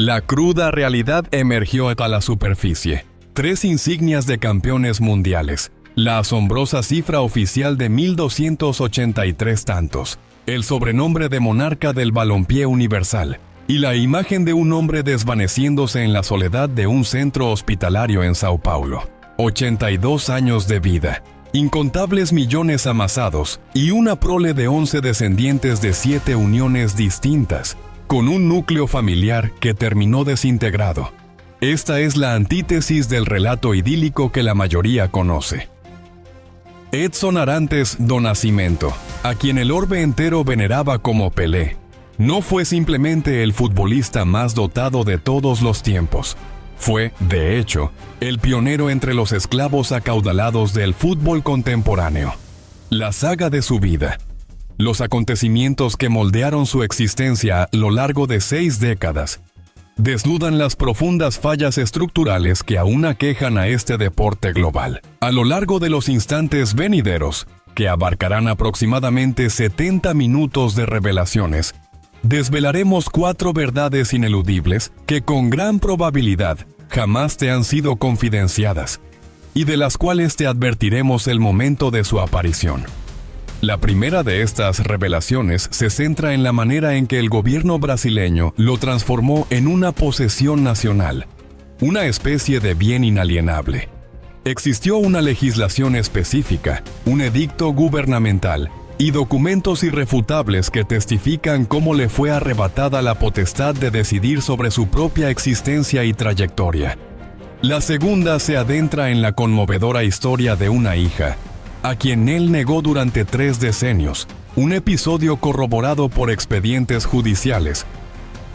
La cruda realidad emergió a la superficie. 3 insignias de campeones mundiales, la asombrosa cifra oficial de 1.283 tantos, el sobrenombre de monarca del balompié universal, y la imagen de un hombre desvaneciéndose en la soledad de un centro hospitalario en Sao Paulo. 82 años de vida, incontables millones amasados y una prole de 11 descendientes de 7 uniones distintas, con un núcleo familiar que terminó desintegrado. Esta es la antítesis del relato idílico que la mayoría conoce. Edson Arantes do Nascimento, a quien el orbe entero veneraba como Pelé, no fue simplemente el futbolista más dotado de todos los tiempos. Fue, de hecho, el pionero entre los esclavos acaudalados del fútbol contemporáneo. La saga de su vida, los acontecimientos que moldearon su existencia a lo largo de 6 décadas, desnudan las profundas fallas estructurales que aún aquejan a este deporte global. A lo largo de los instantes venideros, que abarcarán aproximadamente 70 minutos de revelaciones, desvelaremos 4 verdades ineludibles que con gran probabilidad jamás te han sido confidenciadas, y de las cuales te advertiremos el momento de su aparición. La primera de estas revelaciones se centra en la manera en que el gobierno brasileño lo transformó en una posesión nacional, una especie de bien inalienable. Existió una legislación específica, un edicto gubernamental y documentos irrefutables que testifican cómo le fue arrebatada la potestad de decidir sobre su propia existencia y trayectoria. La segunda se adentra en la conmovedora historia de una hija, a quien él negó durante 3 decenios, un episodio corroborado por expedientes judiciales,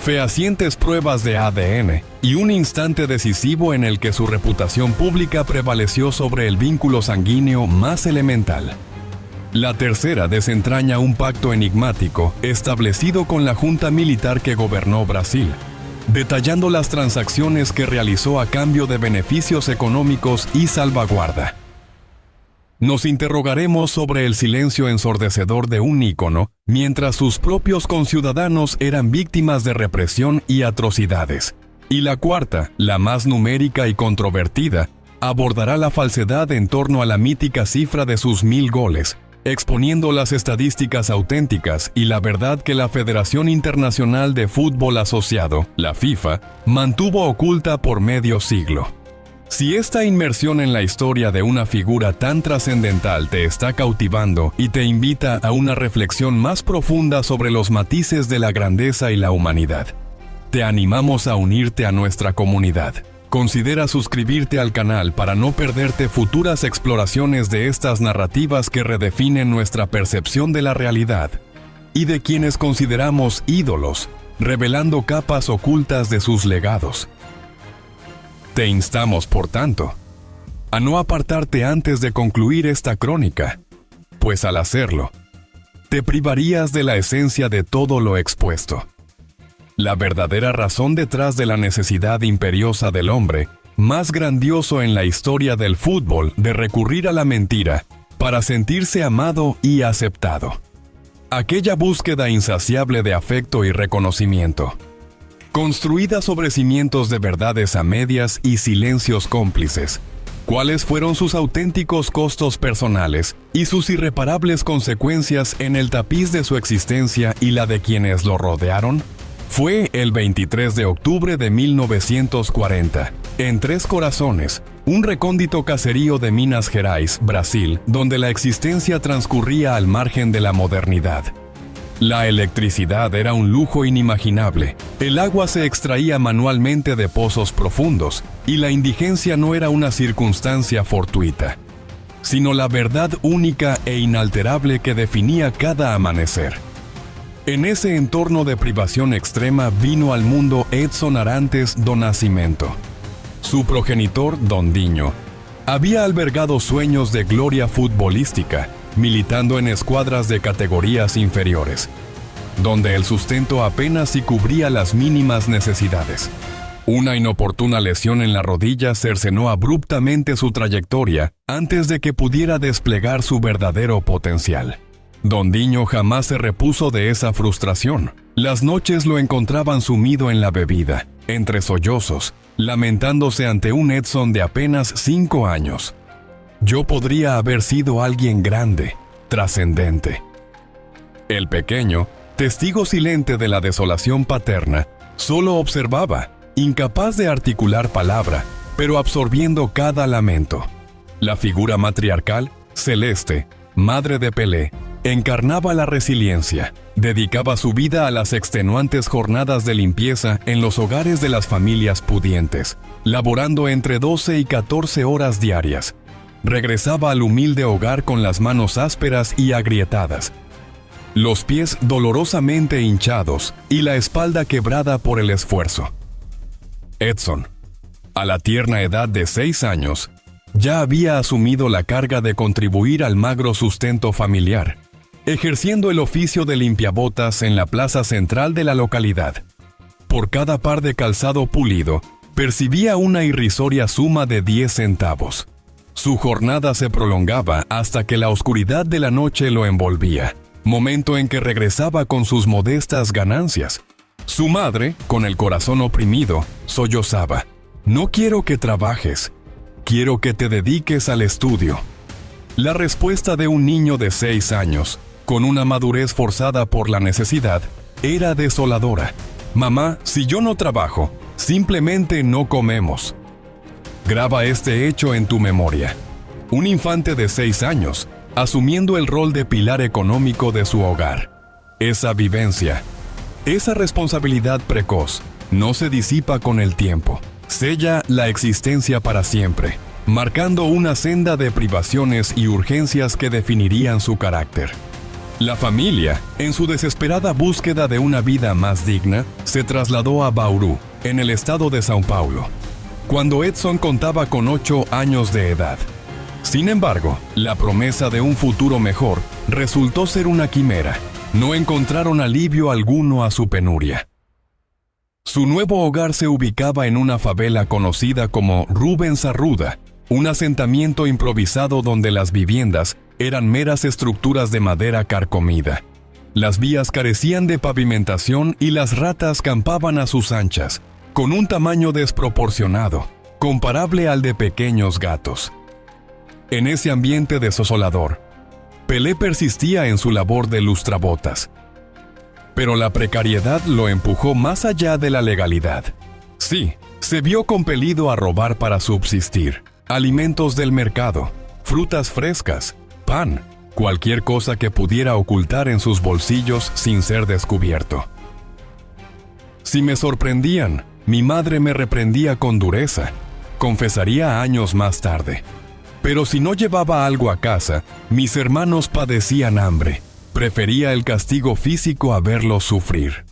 fehacientes pruebas de ADN y un instante decisivo en el que su reputación pública prevaleció sobre el vínculo sanguíneo más elemental. La tercera desentraña un pacto enigmático establecido con la junta militar que gobernó Brasil, detallando las transacciones que realizó a cambio de beneficios económicos y salvaguarda. Nos interrogaremos sobre el silencio ensordecedor de un ícono, mientras sus propios conciudadanos eran víctimas de represión y atrocidades. Y la cuarta, la más numérica y controvertida, abordará la falsedad en torno a la mítica cifra de sus 1000 goles, exponiendo las estadísticas auténticas y la verdad que la Federación Internacional de Fútbol Asociado, la FIFA, mantuvo oculta por medio siglo. Si esta inmersión en la historia de una figura tan trascendental te está cautivando y te invita a una reflexión más profunda sobre los matices de la grandeza y la humanidad, te animamos a unirte a nuestra comunidad. Considera suscribirte al canal para no perderte futuras exploraciones de estas narrativas que redefinen nuestra percepción de la realidad y de quienes consideramos ídolos, revelando capas ocultas de sus legados. Te instamos, por tanto, a no apartarte antes de concluir esta crónica, pues al hacerlo, te privarías de la esencia de todo lo expuesto. La verdadera razón detrás de la necesidad imperiosa del hombre, más grandioso en la historia del fútbol, de recurrir a la mentira para sentirse amado y aceptado. Aquella búsqueda insaciable de afecto y reconocimiento, construida sobre cimientos de verdades a medias y silencios cómplices. ¿Cuáles fueron sus auténticos costos personales y sus irreparables consecuencias en el tapiz de su existencia y la de quienes lo rodearon? Fue el 23 de octubre de 1940, en Tres Corazones, un recóndito caserío de Minas Gerais, Brasil, donde la existencia transcurría al margen de la modernidad. La electricidad era un lujo inimaginable, el agua se extraía manualmente de pozos profundos, y la indigencia no era una circunstancia fortuita, sino la verdad única e inalterable que definía cada amanecer. En ese entorno de privación extrema vino al mundo Edson Arantes do Nascimento. Su progenitor, Dondinho, había albergado sueños de gloria futbolística, militando en escuadras de categorías inferiores, donde el sustento apenas si cubría las mínimas necesidades. Una inoportuna lesión en la rodilla cercenó abruptamente su trayectoria antes de que pudiera desplegar su verdadero potencial. Dondinho jamás se repuso de esa frustración. Las noches lo encontraban sumido en la bebida, entre sollozos, lamentándose ante un Edson de apenas 5 años. Yo podría haber sido alguien grande, trascendente. El pequeño, testigo silente de la desolación paterna, solo observaba, incapaz de articular palabra, pero absorbiendo cada lamento. La figura matriarcal, Celeste, madre de Pelé, encarnaba la resiliencia. Dedicaba su vida a las extenuantes jornadas de limpieza en los hogares de las familias pudientes, laborando entre 12 y 14 horas diarias. Regresaba al humilde hogar con las manos ásperas y agrietadas, los pies dolorosamente hinchados y la espalda quebrada por el esfuerzo. Edson, a la tierna edad de 6 años, ya había asumido la carga de contribuir al magro sustento familiar, ejerciendo el oficio de limpiabotas en la plaza central de la localidad. Por cada par de calzado pulido, percibía una irrisoria suma de 10 centavos. Su jornada se prolongaba hasta que la oscuridad de la noche lo envolvía, momento en que regresaba con sus modestas ganancias. Su madre, con el corazón oprimido, sollozaba: «No quiero que trabajes, quiero que te dediques al estudio». La respuesta de un niño de 6 años, con una madurez forzada por la necesidad, era desoladora: «Mamá, si yo no trabajo, simplemente no comemos». Graba este hecho en tu memoria. Un infante de 6 años, asumiendo el rol de pilar económico de su hogar. Esa vivencia, esa responsabilidad precoz, no se disipa con el tiempo. Sella la existencia para siempre, marcando una senda de privaciones y urgencias que definirían su carácter. La familia, en su desesperada búsqueda de una vida más digna, se trasladó a Bauru, en el estado de São Paulo, cuando Edson contaba con 8 años de edad. Sin embargo, la promesa de un futuro mejor resultó ser una quimera. No encontraron alivio alguno a su penuria. Su nuevo hogar se ubicaba en una favela conocida como Rubens Arruda, un asentamiento improvisado donde las viviendas eran meras estructuras de madera carcomida. Las vías carecían de pavimentación y las ratas campaban a sus anchas, con un tamaño desproporcionado, comparable al de pequeños gatos. En ese ambiente desolador, Pelé persistía en su labor de lustrabotas. Pero la precariedad lo empujó más allá de la legalidad. Sí, se vio compelido a robar para subsistir. Alimentos del mercado, frutas frescas, pan, cualquier cosa que pudiera ocultar en sus bolsillos sin ser descubierto. Si me sorprendían, mi madre me reprendía con dureza, confesaría años más tarde. Pero si no llevaba algo a casa, mis hermanos padecían hambre. Prefería el castigo físico a verlos sufrir.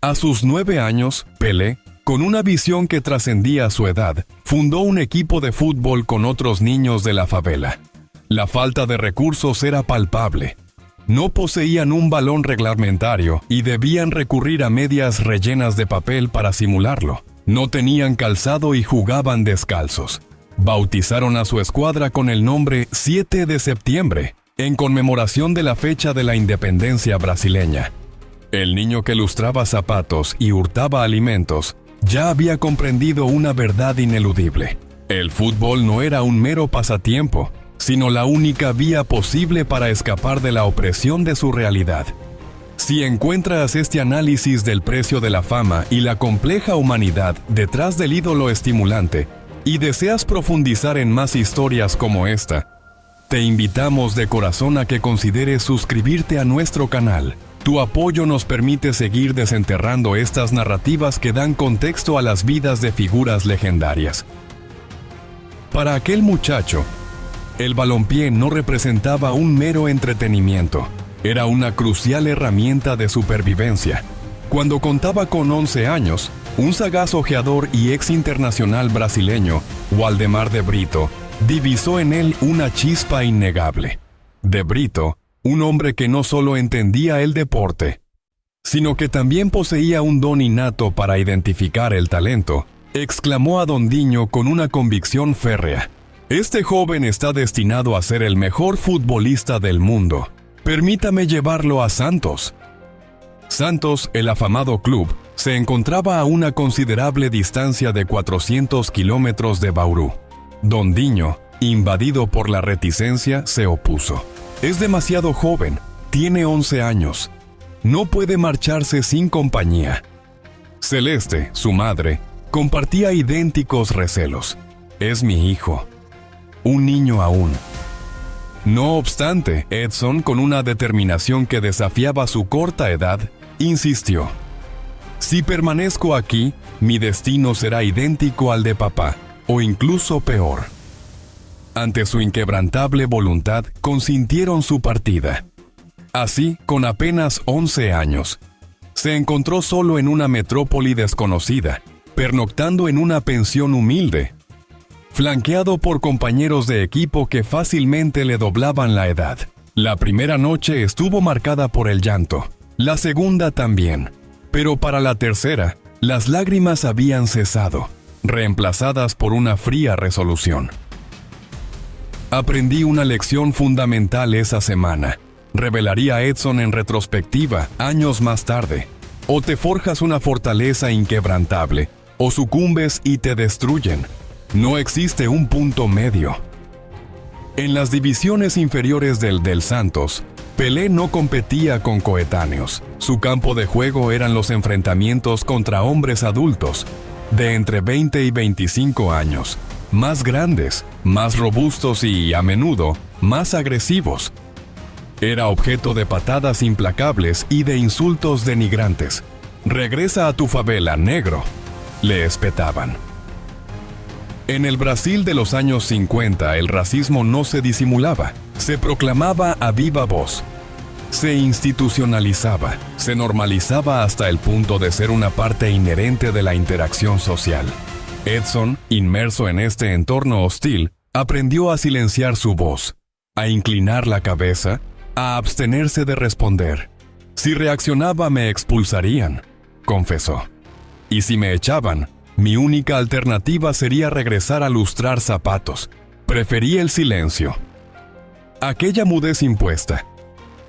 A sus 9 años, Pelé, con una visión que trascendía su edad, fundó un equipo de fútbol con otros niños de la favela. La falta de recursos era palpable. No poseían un balón reglamentario y debían recurrir a medias rellenas de papel para simularlo. No tenían calzado y jugaban descalzos. Bautizaron a su escuadra con el nombre 7 de septiembre, en conmemoración de la fecha de la independencia brasileña. El niño que lustraba zapatos y hurtaba alimentos ya había comprendido una verdad ineludible. El fútbol no era un mero pasatiempo, sino la única vía posible para escapar de la opresión de su realidad. Si encuentras este análisis del precio de la fama y la compleja humanidad detrás del ídolo estimulante, y deseas profundizar en más historias como esta, te invitamos de corazón a que consideres suscribirte a nuestro canal. Tu apoyo nos permite seguir desenterrando estas narrativas que dan contexto a las vidas de figuras legendarias. Para aquel muchacho, el balompié no representaba un mero entretenimiento, era una crucial herramienta de supervivencia. Cuando contaba con 11 años, un sagaz ojeador y ex internacional brasileño, Waldemar de Brito, divisó en él una chispa innegable. De Brito, un hombre que no solo entendía el deporte, sino que también poseía un don innato para identificar el talento, exclamó a Don Diño con una convicción férrea: «Este joven está destinado a ser el mejor futbolista del mundo. Permítame llevarlo a Santos». Santos, el afamado club, se encontraba a una considerable distancia de 400 kilómetros de Bauru. Don Diño, invadido por la reticencia, se opuso. Es demasiado joven, tiene 11 años. No puede marcharse sin compañía. Celeste, su madre, compartía idénticos recelos. Es mi hijo. Un niño aún. No obstante, Edson, con una determinación que desafiaba su corta edad, insistió. Si permanezco aquí, mi destino será idéntico al de papá, o incluso peor. Ante su inquebrantable voluntad, consintieron su partida. Así, con apenas 11 años, se encontró solo en una metrópoli desconocida, pernoctando en una pensión humilde, flanqueado por compañeros de equipo que fácilmente le doblaban la edad. La primera noche estuvo marcada por el llanto, la segunda también, pero para la tercera, las lágrimas habían cesado, reemplazadas por una fría resolución. Aprendí una lección fundamental esa semana, revelaría Edson en retrospectiva, años más tarde. O te forjas una fortaleza inquebrantable, o sucumbes y te destruyen. No existe un punto medio. En las divisiones inferiores del Santos, Pelé no competía con coetáneos. Su campo de juego eran los enfrentamientos contra hombres adultos, de entre 20 y 25 años, más grandes, más robustos y, a menudo, más agresivos. Era objeto de patadas implacables y de insultos denigrantes. «Regresa a tu favela, negro», le espetaban. En el Brasil de los años 50, el racismo no se disimulaba, se proclamaba a viva voz. Se institucionalizaba, se normalizaba hasta el punto de ser una parte inherente de la interacción social. Edson, inmerso en este entorno hostil, aprendió a silenciar su voz, a inclinar la cabeza, a abstenerse de responder. Si reaccionaba me expulsarían, confesó. Y si me echaban, mi única alternativa sería regresar a lustrar zapatos. Preferí el silencio. Aquella mudez impuesta,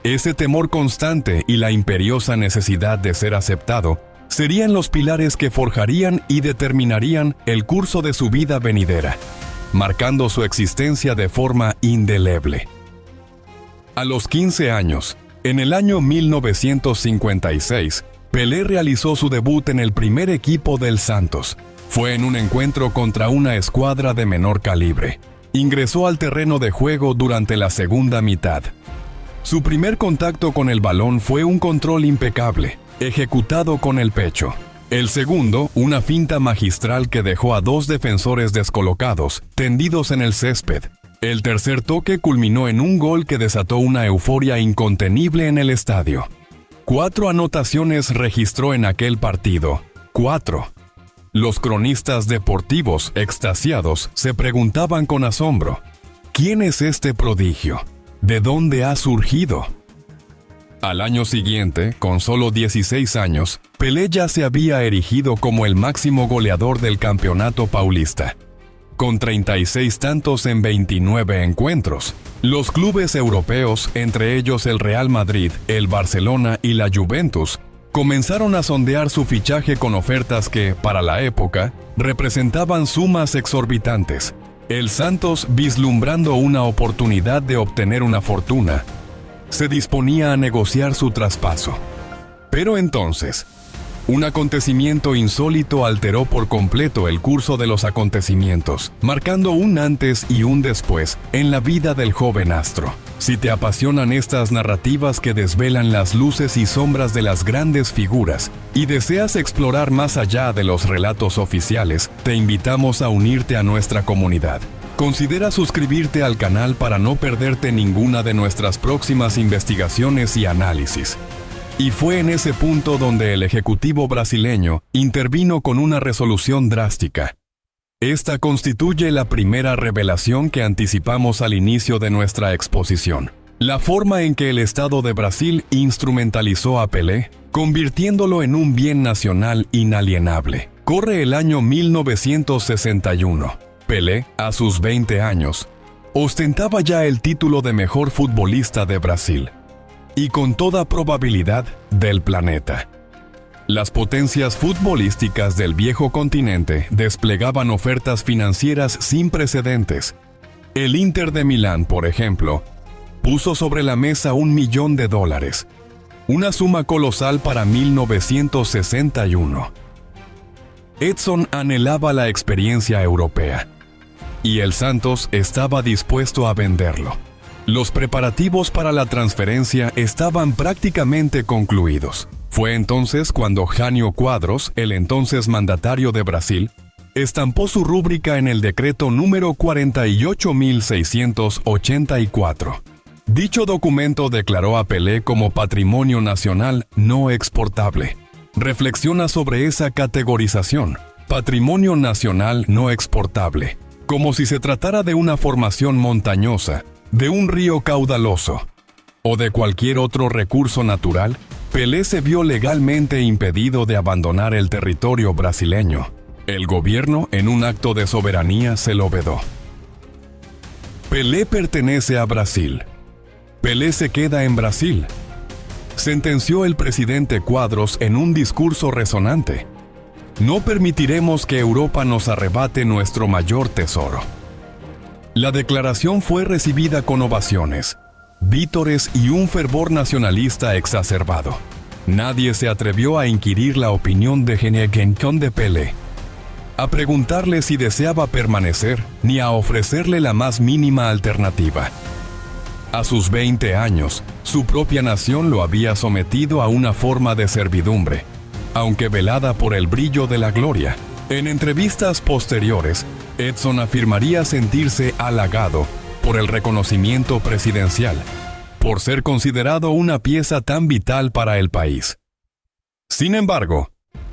ese temor constante y la imperiosa necesidad de ser aceptado, serían los pilares que forjarían y determinarían el curso de su vida venidera, marcando su existencia de forma indeleble. A los 15 años, en el año 1956, Pelé realizó su debut en el primer equipo del Santos. Fue en un encuentro contra una escuadra de menor calibre. Ingresó al terreno de juego durante la segunda mitad. Su primer contacto con el balón fue un control impecable, ejecutado con el pecho. El segundo, una finta magistral que dejó a dos defensores descolocados, tendidos en el césped. El tercer toque culminó en un gol que desató una euforia incontenible en el estadio. 4 anotaciones registró en aquel partido. 4. Los cronistas deportivos, extasiados, se preguntaban con asombro: ¿quién es este prodigio? ¿De dónde ha surgido? Al año siguiente, con solo 16 años, Pelé ya se había erigido como el máximo goleador del campeonato paulista. Con 36 tantos en 29 encuentros. Los clubes europeos, entre ellos el Real Madrid, el Barcelona y la Juventus, comenzaron a sondear su fichaje con ofertas que, para la época, representaban sumas exorbitantes. El Santos, vislumbrando una oportunidad de obtener una fortuna, se disponía a negociar su traspaso. Pero entonces, un acontecimiento insólito alteró por completo el curso de los acontecimientos, marcando un antes y un después en la vida del joven astro. Si te apasionan estas narrativas que desvelan las luces y sombras de las grandes figuras y deseas explorar más allá de los relatos oficiales, te invitamos a unirte a nuestra comunidad. Considera suscribirte al canal para no perderte ninguna de nuestras próximas investigaciones y análisis. Y fue en ese punto donde el ejecutivo brasileño intervino con una resolución drástica. Esta constituye la primera revelación que anticipamos al inicio de nuestra exposición. La forma en que el Estado de Brasil instrumentalizó a Pelé, convirtiéndolo en un bien nacional inalienable. Corre el año 1961. Pelé, a sus 20 años, ostentaba ya el título de mejor futbolista de Brasil. Y con toda probabilidad del planeta. Las potencias futbolísticas del viejo continente desplegaban ofertas financieras sin precedentes. El Inter de Milán, por ejemplo, puso sobre la mesa $1 millón, una suma colosal para 1961. Edson anhelaba la experiencia europea, y el Santos estaba dispuesto a venderlo. Los preparativos para la transferencia estaban prácticamente concluidos. Fue entonces cuando Jânio Quadros, el entonces mandatario de Brasil, estampó su rúbrica en el decreto número 48.684. Dicho documento declaró a Pelé como patrimonio nacional no exportable. Reflexiona sobre esa categorización, patrimonio nacional no exportable, como si se tratara de una formación montañosa, de un río caudaloso o de cualquier otro recurso natural. Pelé se vio legalmente impedido de abandonar el territorio brasileño. El gobierno, en un acto de soberanía, se lo vedó. Pelé pertenece a Brasil. Pelé se queda en Brasil, sentenció el presidente Quadros en un discurso resonante. No permitiremos que Europa nos arrebate nuestro mayor tesoro. La declaración fue recibida con ovaciones, vítores y un fervor nacionalista exacerbado. Nadie se atrevió a inquirir la opinión de Genegenton de Pelé, a preguntarle si deseaba permanecer, ni a ofrecerle la más mínima alternativa. A sus 20 años, su propia nación lo había sometido a una forma de servidumbre, aunque velada por el brillo de la gloria. En entrevistas posteriores, Edson afirmaría sentirse halagado por el reconocimiento presidencial, por ser considerado una pieza tan vital para el país. Sin embargo,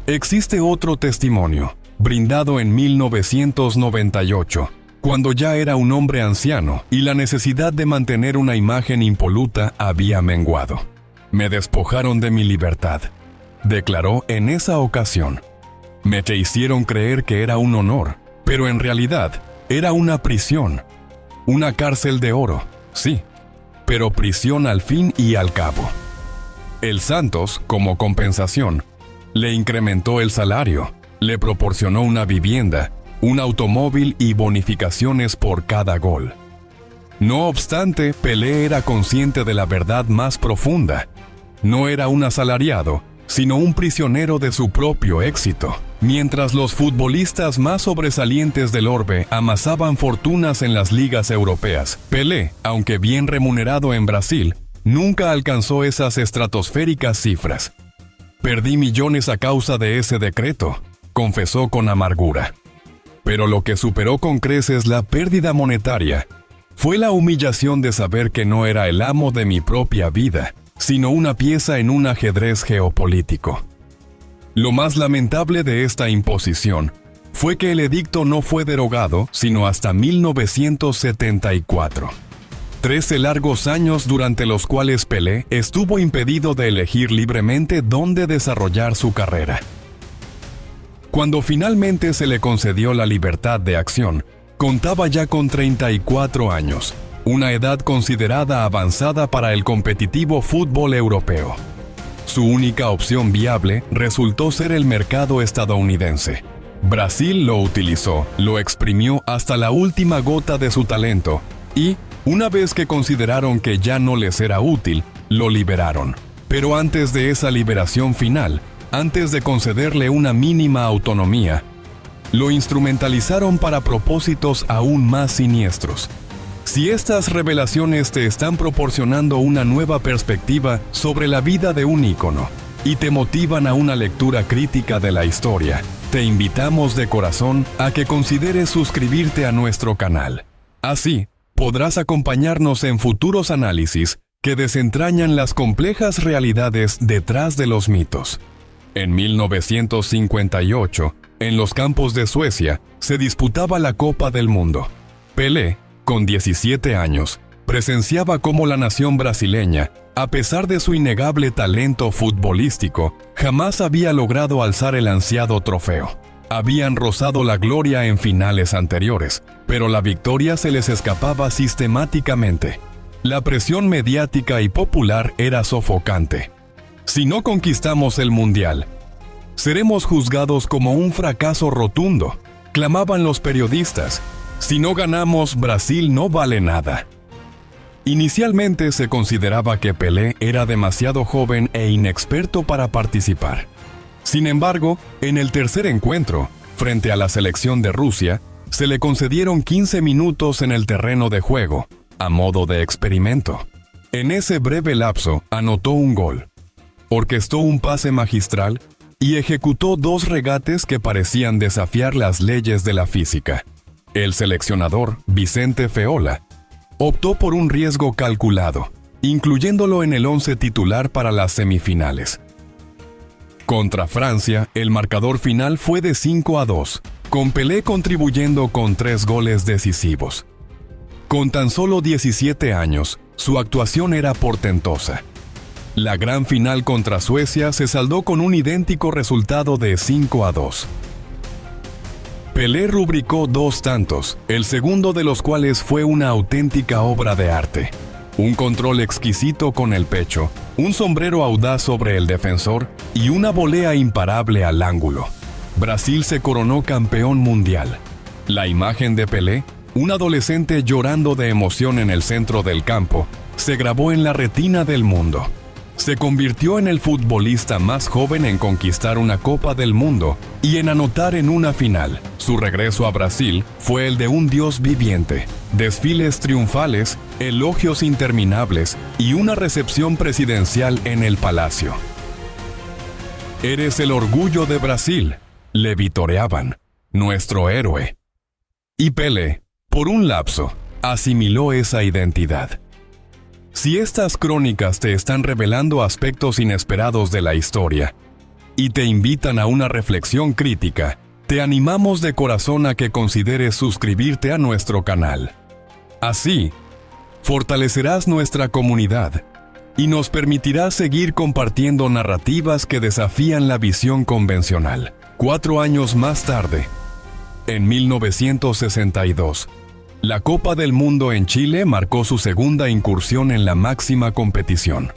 existe otro testimonio, brindado en 1998, cuando ya era un hombre anciano y la necesidad de mantener una imagen impoluta había menguado. Me despojaron de mi libertad, declaró en esa ocasión. Me hicieron creer que era un honor, pero en realidad era una prisión, una cárcel de oro, sí, pero prisión al fin y al cabo. El Santos, como compensación, le incrementó el salario, le proporcionó una vivienda, un automóvil y bonificaciones por cada gol. No obstante, Pelé era consciente de la verdad más profunda. No era un asalariado, sino un prisionero de su propio éxito. Mientras los futbolistas más sobresalientes del orbe amasaban fortunas en las ligas europeas, Pelé, aunque bien remunerado en Brasil, nunca alcanzó esas estratosféricas cifras. Perdí millones a causa de ese decreto, confesó con amargura. Pero lo que superó con creces la pérdida monetaria fue la humillación de saber que no era el amo de mi propia vida, sino una pieza en un ajedrez geopolítico. Lo más lamentable de esta imposición fue que el edicto no fue derogado sino hasta 1974. 13 largos años durante los cuales Pelé estuvo impedido de elegir libremente dónde desarrollar su carrera. Cuando finalmente se le concedió la libertad de acción, contaba ya con 34 años, una edad considerada avanzada para el competitivo fútbol europeo. Su única opción viable resultó ser el mercado estadounidense. Brasil lo utilizó, lo exprimió hasta la última gota de su talento y, una vez que consideraron que ya no les era útil, lo liberaron. Pero antes de esa liberación final, antes de concederle una mínima autonomía, lo instrumentalizaron para propósitos aún más siniestros. Si estas revelaciones te están proporcionando una nueva perspectiva sobre la vida de un ícono y te motivan a una lectura crítica de la historia, te invitamos de corazón a que consideres suscribirte a nuestro canal. Así, podrás acompañarnos en futuros análisis que desentrañan las complejas realidades detrás de los mitos. En 1958, en los campos de Suecia, se disputaba la Copa del Mundo. Pelé, con 17 años, presenciaba cómo la nación brasileña, a pesar de su innegable talento futbolístico, jamás había logrado alzar el ansiado trofeo. Habían rozado la gloria en finales anteriores, pero la victoria se les escapaba sistemáticamente. La presión mediática y popular era sofocante. Si no conquistamos el Mundial, Seremos juzgados como un fracaso rotundo, clamaban los periodistas. Si no ganamos, Brasil no vale nada. Inicialmente se consideraba que Pelé era demasiado joven e inexperto para participar. Sin embargo, en el tercer encuentro, frente a la selección de Rusia, se le concedieron 15 minutos en el terreno de juego, a modo de experimento. En ese breve lapso, anotó un gol, orquestó un pase magistral y ejecutó 2 regates que parecían desafiar las leyes de la física. El seleccionador, Vicente Feola, optó por un riesgo calculado, incluyéndolo en el 11 titular para las semifinales. Contra Francia, el marcador final fue de 5-2, con Pelé contribuyendo con 3 goles decisivos. Con tan solo 17 años, su actuación era portentosa. La gran final contra Suecia se saldó con un idéntico resultado de 5-2. Pelé rubricó 2 tantos, el segundo de los cuales fue una auténtica obra de arte. Un control exquisito con el pecho, un sombrero audaz sobre el defensor y una volea imparable al ángulo. Brasil se coronó campeón mundial. La imagen de Pelé, un adolescente llorando de emoción en el centro del campo, se grabó en la retina del mundo. Se convirtió en el futbolista más joven en conquistar una Copa del Mundo y en anotar en una final. Su regreso a Brasil fue el de un dios viviente. Desfiles triunfales, elogios interminables y una recepción presidencial en el palacio. «Eres el orgullo de Brasil», le vitoreaban, «nuestro héroe». Y Pelé, por un lapso, asimiló esa identidad. Si estas crónicas te están revelando aspectos inesperados de la historia y te invitan a una reflexión crítica, te animamos de corazón a que consideres suscribirte a nuestro canal. Así, fortalecerás nuestra comunidad y nos permitirás seguir compartiendo narrativas que desafían la visión convencional. 4 años más tarde, en 1962, la Copa del Mundo en Chile marcó su segunda incursión en la máxima competición.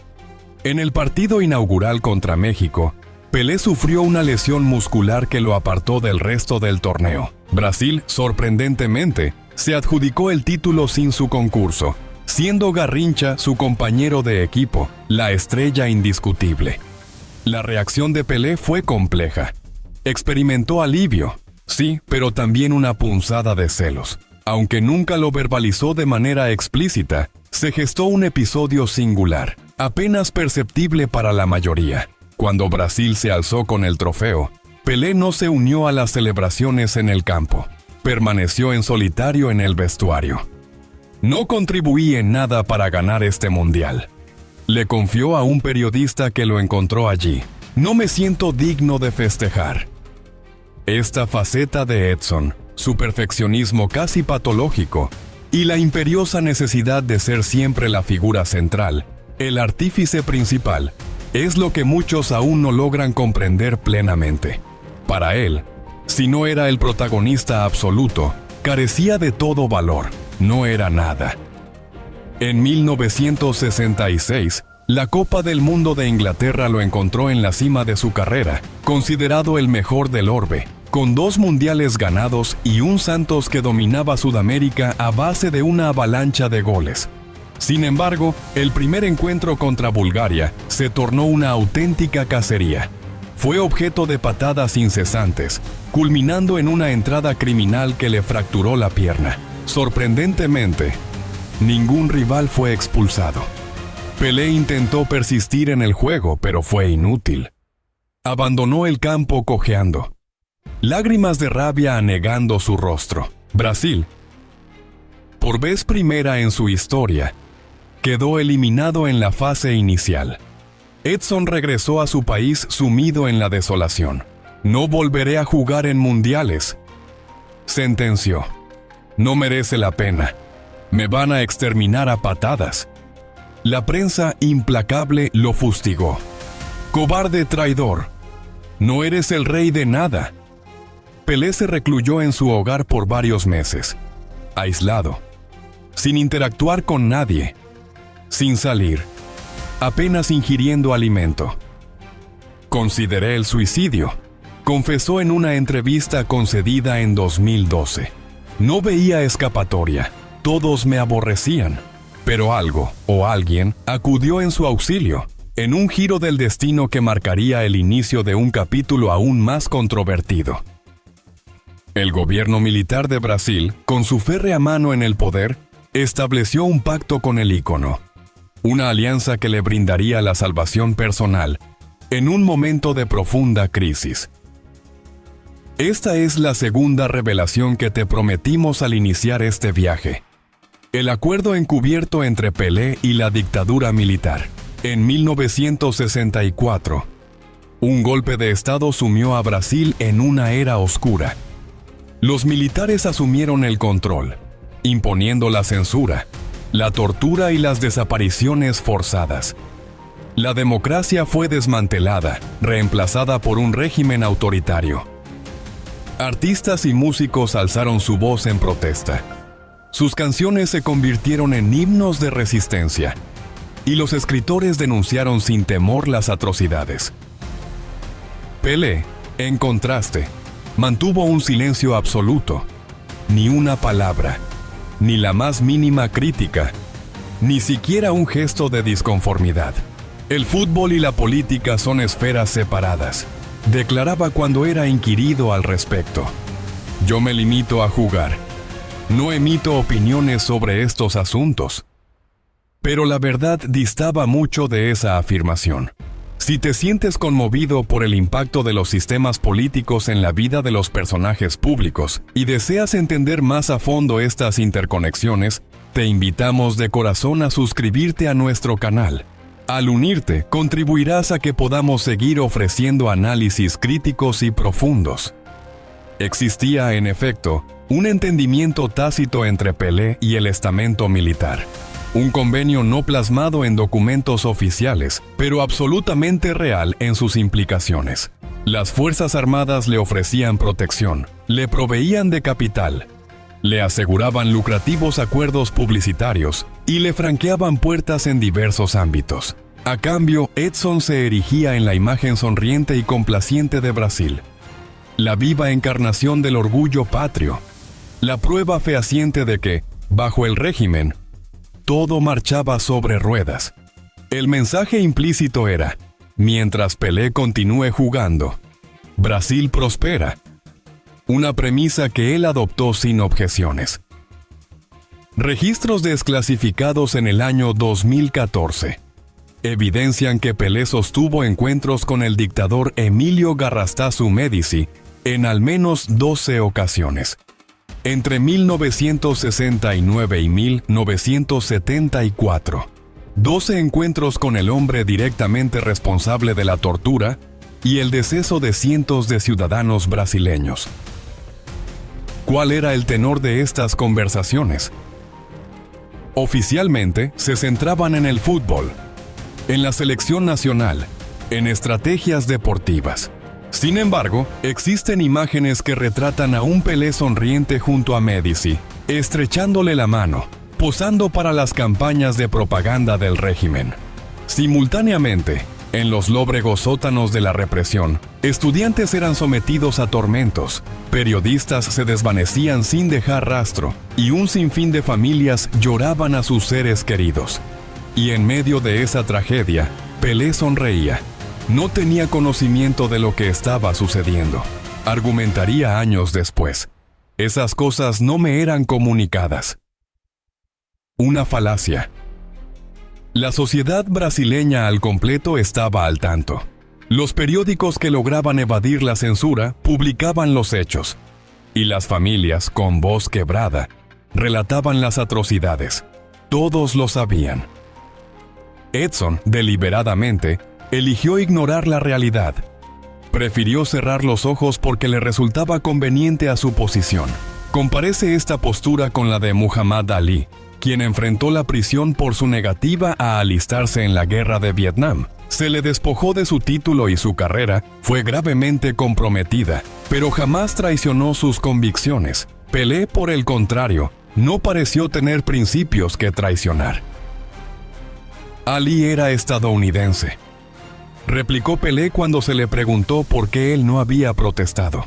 En el partido inaugural contra México, Pelé sufrió una lesión muscular que lo apartó del resto del torneo. Brasil, sorprendentemente, se adjudicó el título sin su concurso, siendo Garrincha su compañero de equipo, la estrella indiscutible. La reacción de Pelé fue compleja. Experimentó alivio, sí, pero también una punzada de celos. Aunque nunca lo verbalizó de manera explícita, se gestó un episodio singular, apenas perceptible para la mayoría. Cuando Brasil se alzó con el trofeo, Pelé no se unió a las celebraciones en el campo. Permaneció en solitario en el vestuario. «No contribuí en nada para ganar este mundial», le confió a un periodista que lo encontró allí. «No me siento digno de festejar». Esta faceta de Edson, su perfeccionismo casi patológico y la imperiosa necesidad de ser siempre la figura central, el artífice principal, es lo que muchos aún no logran comprender plenamente. Para él, si no era el protagonista absoluto, carecía de todo valor, no era nada. En 1966, la Copa del Mundo de Inglaterra lo encontró en la cima de su carrera, considerado el mejor del orbe, con 2 mundiales ganados y un Santos que dominaba Sudamérica a base de una avalancha de goles. Sin embargo, el primer encuentro contra Bulgaria se tornó una auténtica cacería. Fue objeto de patadas incesantes, culminando en una entrada criminal que le fracturó la pierna. Sorprendentemente, ningún rival fue expulsado. Pelé intentó persistir en el juego, pero fue inútil. Abandonó el campo cojeando. Lágrimas de rabia anegando su rostro. Brasil, por vez primera en su historia, quedó eliminado en la fase inicial. Edson regresó a su país sumido en la desolación. «No volveré a jugar en mundiales», sentenció. «No merece la pena. Me van a exterminar a patadas». La prensa implacable lo fustigó. «Cobarde traidor. No eres el rey de nada». Pelé se recluyó en su hogar por varios meses, aislado, sin interactuar con nadie, sin salir, apenas ingiriendo alimento. «Consideré el suicidio», confesó en una entrevista concedida en 2012: "No veía escapatoria, todos me aborrecían, pero algo o alguien acudió en su auxilio, en un giro del destino que marcaría el inicio de un capítulo aún más controvertido". El gobierno militar de Brasil, con su férrea mano en el poder, estableció un pacto con el ícono, una alianza que le brindaría la salvación personal en un momento de profunda crisis. Esta es la segunda revelación que te prometimos al iniciar este viaje: el acuerdo encubierto entre Pelé y la dictadura militar. En 1964, un golpe de Estado sumió a Brasil en una era oscura. Los militares asumieron el control, imponiendo la censura, la tortura y las desapariciones forzadas. La democracia fue desmantelada, reemplazada por un régimen autoritario. Artistas y músicos alzaron su voz en protesta. Sus canciones se convirtieron en himnos de resistencia, y los escritores denunciaron sin temor las atrocidades. Pelé, en contraste, mantuvo un silencio absoluto. Ni una palabra, ni la más mínima crítica, ni siquiera un gesto de disconformidad. El fútbol y la política son esferas separadas, declaraba cuando era inquirido al respecto. Yo me limito a jugar. No emito opiniones sobre estos asuntos. Pero la verdad distaba mucho de esa afirmación. Si te sientes conmovido por el impacto de los sistemas políticos en la vida de los personajes públicos y deseas entender más a fondo estas interconexiones, te invitamos de corazón a suscribirte a nuestro canal. Al unirte, contribuirás a que podamos seguir ofreciendo análisis críticos y profundos. Existía, en efecto, un entendimiento tácito entre Pelé y el estamento militar. Un convenio no plasmado en documentos oficiales, pero absolutamente real en sus implicaciones. Las Fuerzas Armadas le ofrecían protección, le proveían de capital, le aseguraban lucrativos acuerdos publicitarios y le franqueaban puertas en diversos ámbitos. A cambio, Edson se erigía en la imagen sonriente y complaciente de Brasil, la viva encarnación del orgullo patrio, la prueba fehaciente de que, bajo el régimen, todo marchaba sobre ruedas. El mensaje implícito era: mientras Pelé continúe jugando, Brasil prospera. Una premisa que él adoptó sin objeciones. Registros desclasificados en el año 2014 evidencian que Pelé sostuvo encuentros con el dictador Emílio Garrastazu Médici en al menos 12 ocasiones. Entre 1969 y 1974, 12 encuentros con el hombre directamente responsable de la tortura y el deceso de cientos de ciudadanos brasileños. ¿Cuál era el tenor de estas conversaciones? Oficialmente, se centraban en el fútbol, en la selección nacional, en estrategias deportivas. Sin embargo, existen imágenes que retratan a un Pelé sonriente junto a Médici, estrechándole la mano, posando para las campañas de propaganda del régimen. Simultáneamente, en los lóbregos sótanos de la represión, estudiantes eran sometidos a tormentos, periodistas se desvanecían sin dejar rastro, y un sinfín de familias lloraban a sus seres queridos. Y en medio de esa tragedia, Pelé sonreía. No tenía conocimiento de lo que estaba sucediendo. Argumentaría años después: esas cosas no me eran comunicadas. Una falacia. La sociedad brasileña al completo estaba al tanto. Los periódicos que lograban evadir la censura publicaban los hechos, y las familias, con voz quebrada, relataban las atrocidades. Todos lo sabían. Edson, deliberadamente, eligió ignorar la realidad. Prefirió cerrar los ojos porque le resultaba conveniente a su posición. Comparece esta postura con la de Muhammad Ali, quien enfrentó la prisión por su negativa a alistarse en la guerra de Vietnam. Se le despojó de su título y su carrera fue gravemente comprometida, pero jamás traicionó sus convicciones. Pelé, por el contrario, no pareció tener principios que traicionar. Ali era estadounidense. replicó Pelé cuando se le preguntó por qué él no había protestado.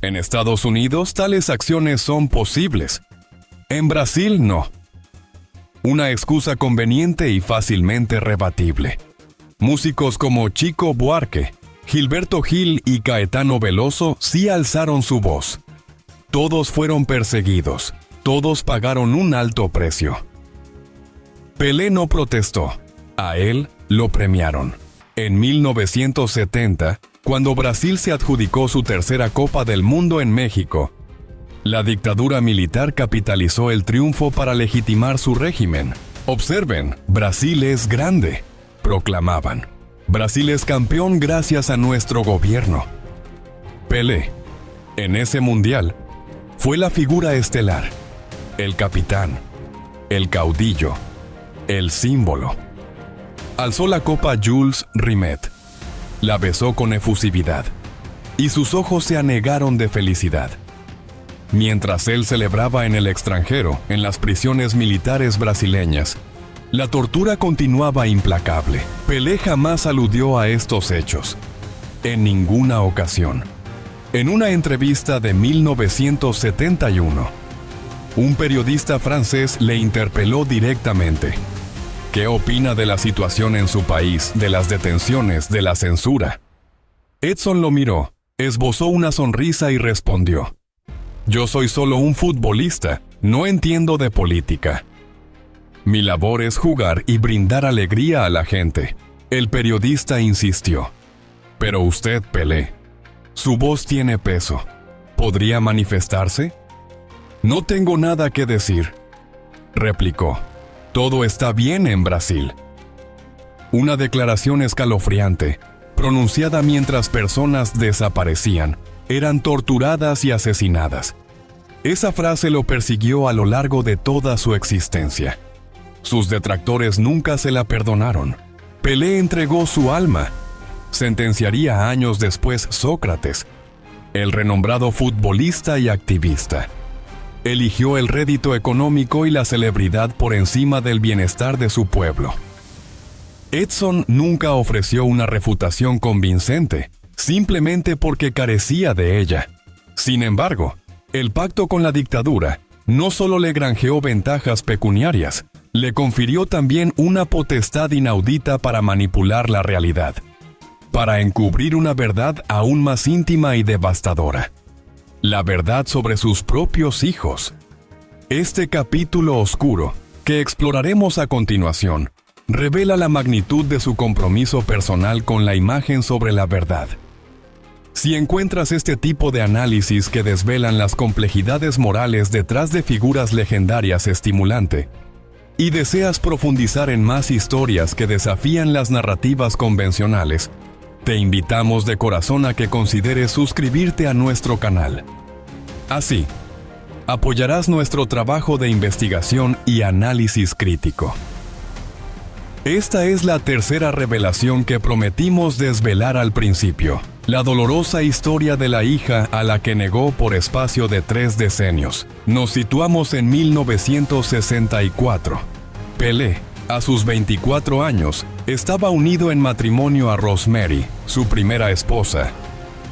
En Estados Unidos tales acciones son posibles. En Brasil no. Una excusa conveniente y fácilmente rebatible. Músicos como Chico Buarque, Gilberto Gil y Caetano Veloso sí alzaron su voz. Todos fueron perseguidos, todos pagaron un alto precio. Pelé no protestó, a él lo premiaron. En 1970, cuando Brasil se adjudicó su tercera Copa del Mundo en México, la dictadura militar capitalizó el triunfo para legitimar su régimen. Observen, Brasil es grande, proclamaban. Brasil es campeón gracias a nuestro gobierno. Pelé, en ese mundial, fue la figura estelar, el capitán, el caudillo, el símbolo. Alzó la copa Jules Rimet, la besó con efusividad, y sus ojos se anegaron de felicidad. Mientras él celebraba en el extranjero, en las prisiones militares brasileñas, la tortura continuaba implacable. Pelé jamás aludió a estos hechos, en ninguna ocasión. En una entrevista de 1971, un periodista francés le interpeló directamente. ¿Qué opina de la situación en su país, de las detenciones, de la censura? Edson lo miró, esbozó una sonrisa y respondió: «Yo soy solo un futbolista, no entiendo de política. Mi labor es jugar y brindar alegría a la gente». El periodista insistió: «Pero usted, Pelé, su voz tiene peso. ¿Podría manifestarse?». «No tengo nada que decir», replicó. «Todo está bien en Brasil». Una declaración escalofriante, pronunciada mientras personas desaparecían, eran torturadas y asesinadas. Esa frase lo persiguió a lo largo de toda su existencia. Sus detractores nunca se la perdonaron. Pelé entregó su alma. Sentenciaría años después Sócrates, el renombrado futbolista y activista. Eligió el rédito económico y la celebridad por encima del bienestar de su pueblo. Edson nunca ofreció una refutación convincente, simplemente porque carecía de ella. Sin embargo, el pacto con la dictadura no solo le granjeó ventajas pecuniarias, le confirió también una potestad inaudita para manipular la realidad, para encubrir una verdad aún más íntima y devastadora. La verdad sobre sus propios hijos. Este capítulo oscuro, que exploraremos a continuación, revela la magnitud de su compromiso personal con la imagen sobre la verdad. Si encuentras este tipo de análisis que desvelan las complejidades morales detrás de figuras legendarias estimulante, y deseas profundizar en más historias que desafían las narrativas convencionales, te invitamos de corazón a que consideres suscribirte a nuestro canal. Así, apoyarás nuestro trabajo de investigación y análisis crítico. Esta es la tercera revelación que prometimos desvelar al principio, la dolorosa historia de la hija a la que negó por espacio de 3 decenios. Nos situamos en 1964. Pelé, a sus 24 años, estaba unido en matrimonio a Rosemary, su primera esposa,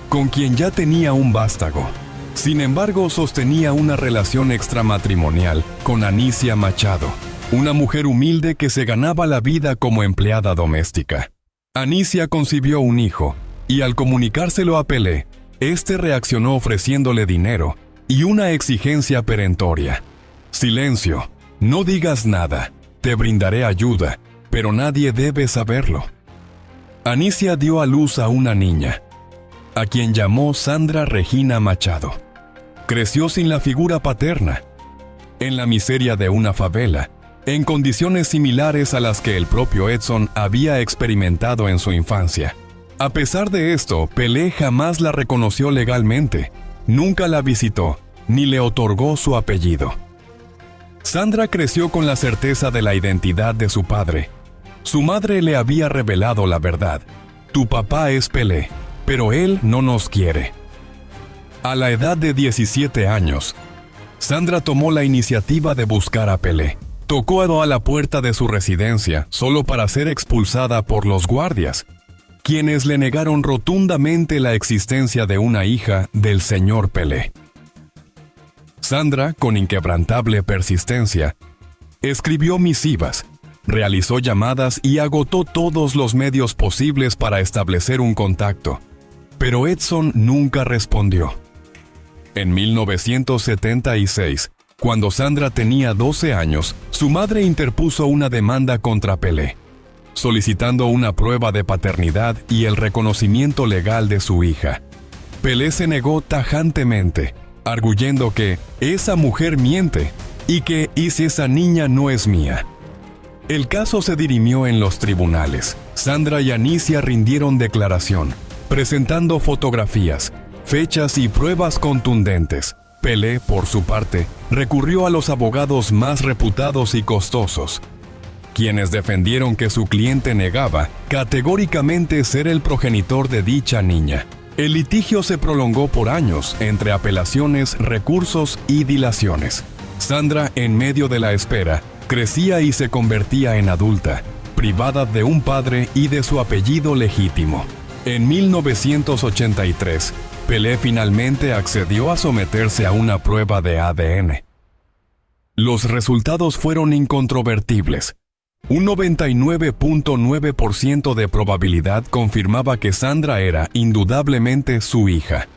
con quien ya tenía un vástago. Sin embargo, sostenía una relación extramatrimonial con Anicia Machado, una mujer humilde que se ganaba la vida como empleada doméstica. Anicia concibió un hijo, y al comunicárselo a Pelé, este reaccionó ofreciéndole dinero y una exigencia perentoria. «Silencio, no digas nada, te brindaré ayuda, pero nadie debe saberlo». Anicia dio a luz a una niña, a quien llamó Sandra Regina Machado. Creció sin la figura paterna, en la miseria de una favela, en condiciones similares a las que el propio Edson había experimentado en su infancia. A pesar de esto, Pelé jamás la reconoció legalmente, nunca la visitó, ni le otorgó su apellido. Sandra creció con la certeza de la identidad de su padre. Su madre le había revelado la verdad: «Tu papá es Pelé, pero él no nos quiere». A la edad de 17 años, Sandra tomó la iniciativa de buscar a Pelé. Tocó a la puerta de su residencia solo para ser expulsada por los guardias. quienes le negaron rotundamente la existencia de una hija del señor Pelé. Sandra, con inquebrantable persistencia, escribió misivas, realizó llamadas y agotó todos los medios posibles para establecer un contacto, pero Edson nunca respondió. En 1976, cuando Sandra tenía 12 años, su madre interpuso una demanda contra Pelé, solicitando una prueba de paternidad y el reconocimiento legal de su hija. Pelé se negó tajantemente, arguyendo que esa mujer miente y que si esa niña no es mía. El caso se dirimió en los tribunales. Sandra y Anicia rindieron declaración, presentando fotografías, fechas y pruebas contundentes. Pelé, por su parte, recurrió a los abogados más reputados y costosos, quienes defendieron que su cliente negaba categóricamente ser el progenitor de dicha niña. El litigio se prolongó por años entre apelaciones, recursos y dilaciones. Sandra, en medio de la espera, crecía y se convertía en adulta, privada de un padre y de su apellido legítimo. En 1983, Pelé finalmente accedió a someterse a una prueba de ADN. Los resultados fueron incontrovertibles. Un 99.9% de probabilidad confirmaba que Sandra era indudablemente su hija.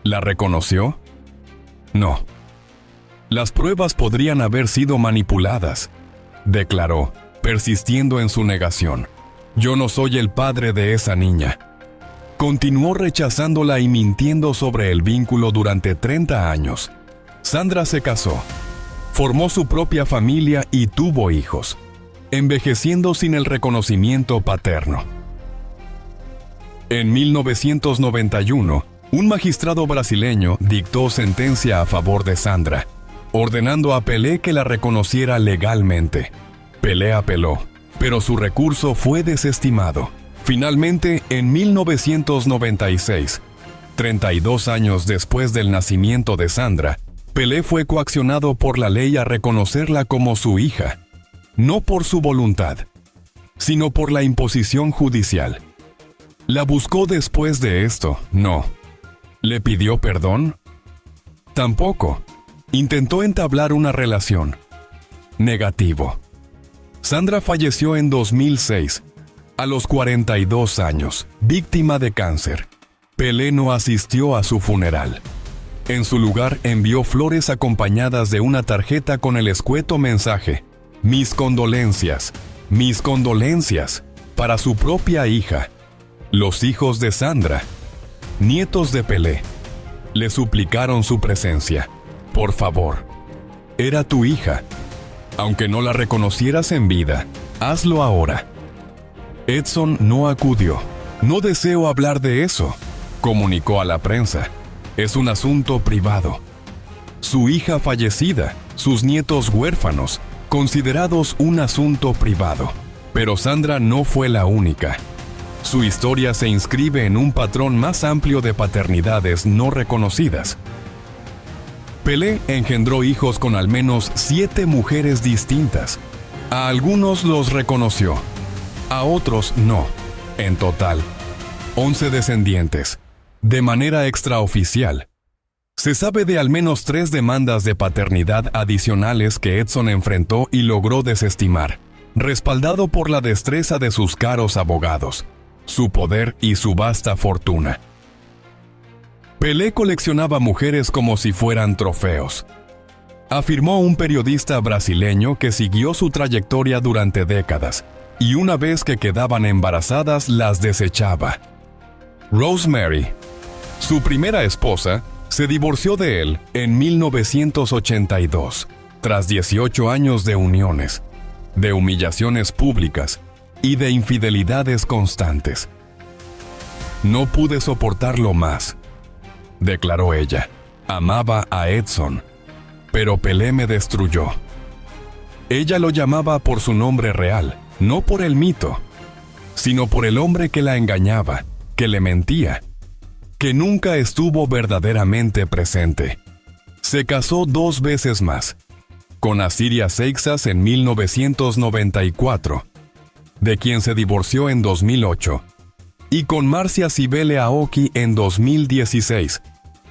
¿La reconoció? No. Las pruebas podrían haber sido manipuladas, declaró, persistiendo en su negación. Yo no soy el padre de esa niña. Continuó rechazándola y mintiendo sobre el vínculo durante 30 años. Sandra se casó, formó su propia familia y tuvo hijos, envejeciendo sin el reconocimiento paterno. En 1991, un magistrado brasileño dictó sentencia a favor de Sandra, ordenando a Pelé que la reconociera legalmente. Pelé apeló, pero su recurso fue desestimado. Finalmente, en 1996, 32 años después del nacimiento de Sandra, Pelé fue coaccionado por la ley a reconocerla como su hija, no por su voluntad, sino por la imposición judicial. ¿La buscó después de esto? No. ¿Le pidió perdón? Tampoco. Intentó entablar una relación. Negativo. Sandra falleció en 2006, a los 42 años, víctima de cáncer. Pelé no asistió a su funeral. En su lugar envió flores acompañadas de una tarjeta con el escueto mensaje: mis condolencias, para su propia hija. Los hijos de Sandra, nietos de Pelé, le suplicaron su presencia. Por favor, era tu hija. Aunque no la reconocieras en vida, hazlo ahora. Edson no acudió. No deseo hablar de eso, comunicó a la prensa. Es un asunto privado. Su hija fallecida, sus nietos huérfanos, considerados un asunto privado. Pero Sandra no fue la única. Su historia se inscribe en un patrón más amplio de paternidades no reconocidas. Pelé engendró hijos con al menos 7 mujeres distintas. A algunos los reconoció, a otros no. En total, 11 descendientes. De manera extraoficial, se sabe de al menos 3 demandas de paternidad adicionales que Edson enfrentó y logró desestimar, respaldado por la destreza de sus caros abogados, su poder y su vasta fortuna. Pelé coleccionaba mujeres como si fueran trofeos, afirmó un periodista brasileño que siguió su trayectoria durante décadas, y una vez que quedaban embarazadas las desechaba. Rosemary, su primera esposa, se divorció de él en 1982, tras 18 años de uniones, de humillaciones públicas y de infidelidades constantes. No pude soportarlo más, declaró ella. Amaba a Edson, pero Pelé me destruyó. Ella lo llamaba por su nombre real, no por el mito, sino por el hombre que la engañaba, que le mentía, que nunca estuvo verdaderamente presente. Se casó 2 veces más, con Asiria Seixas en 1994, de quien se divorció en 2008, y con Marcia Cibele Aoki en 2016,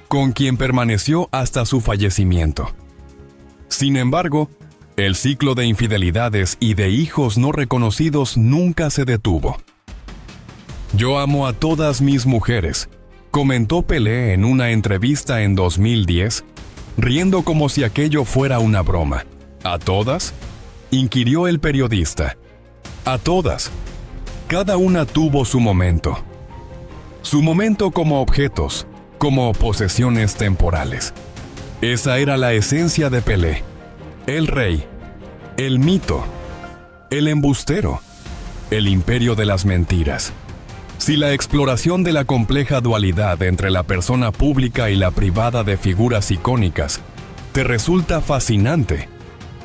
con quien permaneció hasta su fallecimiento. Sin embargo, el ciclo de infidelidades y de hijos no reconocidos nunca se detuvo. Yo amo a todas mis mujeres, comentó Pelé en una entrevista en 2010, riendo como si aquello fuera una broma. ¿A todas?, inquirió el periodista. A todas. Cada una tuvo su momento. Su momento como objetos, como posesiones temporales. Esa era la esencia de Pelé. El rey, el mito, el embustero, el imperio de las mentiras. Si la exploración de la compleja dualidad entre la persona pública y la privada de figuras icónicas te resulta fascinante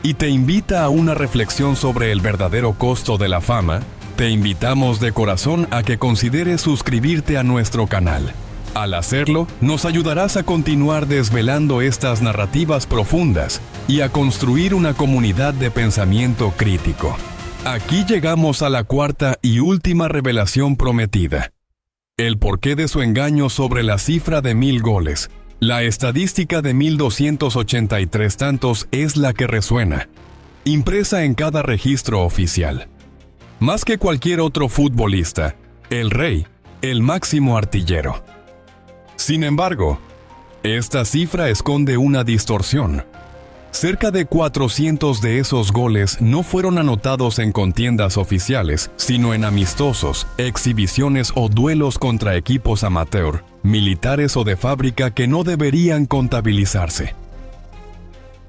y te invita a una reflexión sobre el verdadero costo de la fama, te invitamos de corazón a que consideres suscribirte a nuestro canal. Al hacerlo, nos ayudarás a continuar desvelando estas narrativas profundas y a construir una comunidad de pensamiento crítico. Aquí llegamos a la cuarta y última revelación prometida. El porqué de su engaño sobre la cifra de 1000 goles. La estadística de 1283 tantos es la que resuena, impresa en cada registro oficial. Más que cualquier otro futbolista, el rey, el máximo artillero. Sin embargo, esta cifra esconde una distorsión. Cerca de 400 de esos goles no fueron anotados en contiendas oficiales, sino en amistosos, exhibiciones o duelos contra equipos amateur, militares o de fábrica que no deberían contabilizarse.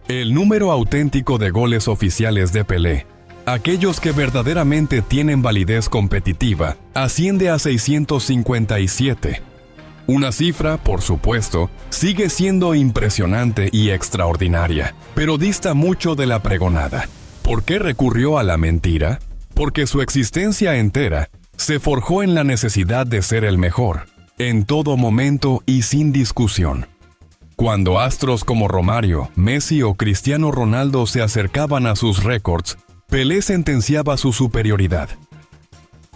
El número auténtico de goles oficiales de Pelé, aquellos que verdaderamente tienen validez competitiva, asciende a 657. Una cifra, por supuesto, sigue siendo impresionante y extraordinaria, pero dista mucho de la pregonada. ¿Por qué recurrió a la mentira? Porque su existencia entera se forjó en la necesidad de ser el mejor, en todo momento y sin discusión. Cuando astros como Romario, Messi o Cristiano Ronaldo se acercaban a sus récords, Pelé sentenciaba su superioridad,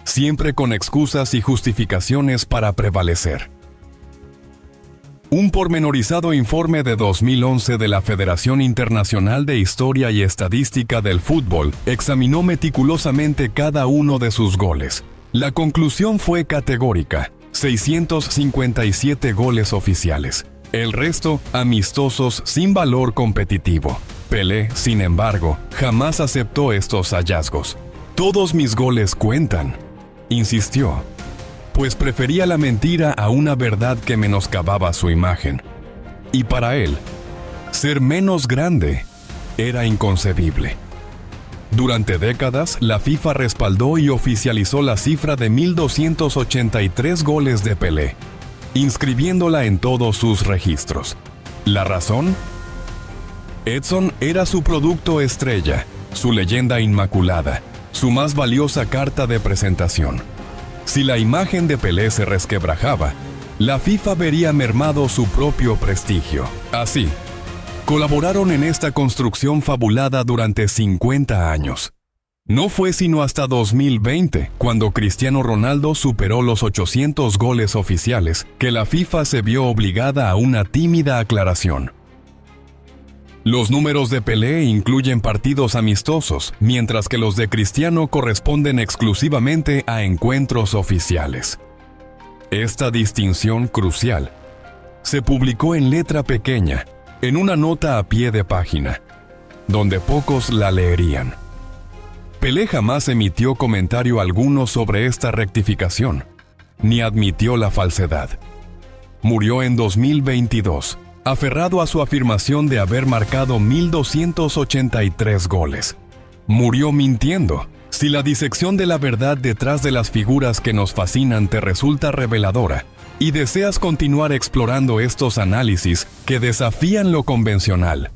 siempre con excusas y justificaciones para prevalecer. Un pormenorizado informe de 2011 de la Federación Internacional de Historia y Estadística del Fútbol examinó meticulosamente cada uno de sus goles. La conclusión fue categórica: 657 goles oficiales. El resto, amistosos sin valor competitivo. Pelé, sin embargo, jamás aceptó estos hallazgos. Todos mis goles cuentan, insistió, pues prefería la mentira a una verdad que menoscababa su imagen. Y para él, ser menos grande era inconcebible. Durante décadas, la FIFA respaldó y oficializó la cifra de 1283 goles de Pelé, inscribiéndola en todos sus registros. ¿La razón? Edson era su producto estrella, su leyenda inmaculada, su más valiosa carta de presentación. Si la imagen de Pelé se resquebrajaba, la FIFA vería mermado su propio prestigio. Así, colaboraron en esta construcción fabulada durante 50 años. No fue sino hasta 2020, cuando Cristiano Ronaldo superó los 800 goles oficiales, que la FIFA se vio obligada a una tímida aclaración. Los números de Pelé incluyen partidos amistosos, mientras que los de Cristiano corresponden exclusivamente a encuentros oficiales. Esta distinción crucial se publicó en letra pequeña, en una nota a pie de página, donde pocos la leerían. Pelé jamás emitió comentario alguno sobre esta rectificación, ni admitió la falsedad. Murió en 2022. Aferrado a su afirmación de haber marcado 1283 goles. Murió mintiendo. Si la disección de la verdad detrás de las figuras que nos fascinan te resulta reveladora y deseas continuar explorando estos análisis que desafían lo convencional,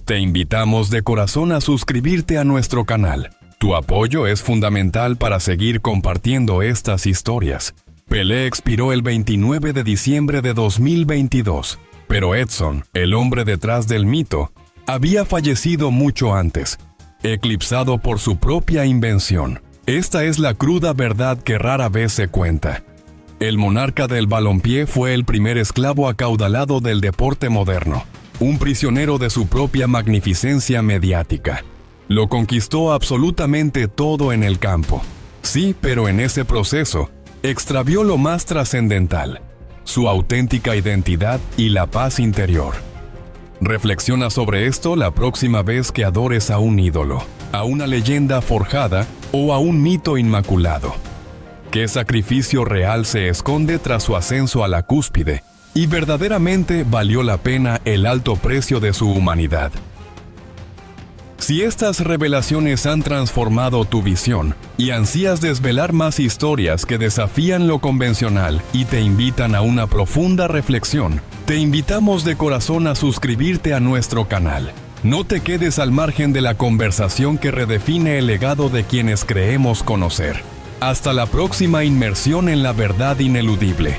te invitamos de corazón a suscribirte a nuestro canal. Tu apoyo es fundamental para seguir compartiendo estas historias. Pelé expiró el 29 de diciembre de 2022. Pero Edson, el hombre detrás del mito, había fallecido mucho antes, eclipsado por su propia invención. Esta es la cruda verdad que rara vez se cuenta. El monarca del balompié fue el primer esclavo acaudalado del deporte moderno, un prisionero de su propia magnificencia mediática. Lo conquistó absolutamente todo en el campo. Sí, pero en ese proceso, extravió lo más trascendental, su auténtica identidad y la paz interior. Reflexiona sobre esto la próxima vez que adores a un ídolo, a una leyenda forjada o a un mito inmaculado. ¿Qué sacrificio real se esconde tras su ascenso a la cúspide? Y verdaderamente valió la pena el alto precio de su humanidad. Si estas revelaciones han transformado tu visión y ansías desvelar más historias que desafían lo convencional y te invitan a una profunda reflexión, te invitamos de corazón a suscribirte a nuestro canal. No te quedes al margen de la conversación que redefine el legado de quienes creemos conocer. Hasta la próxima inmersión en la verdad ineludible.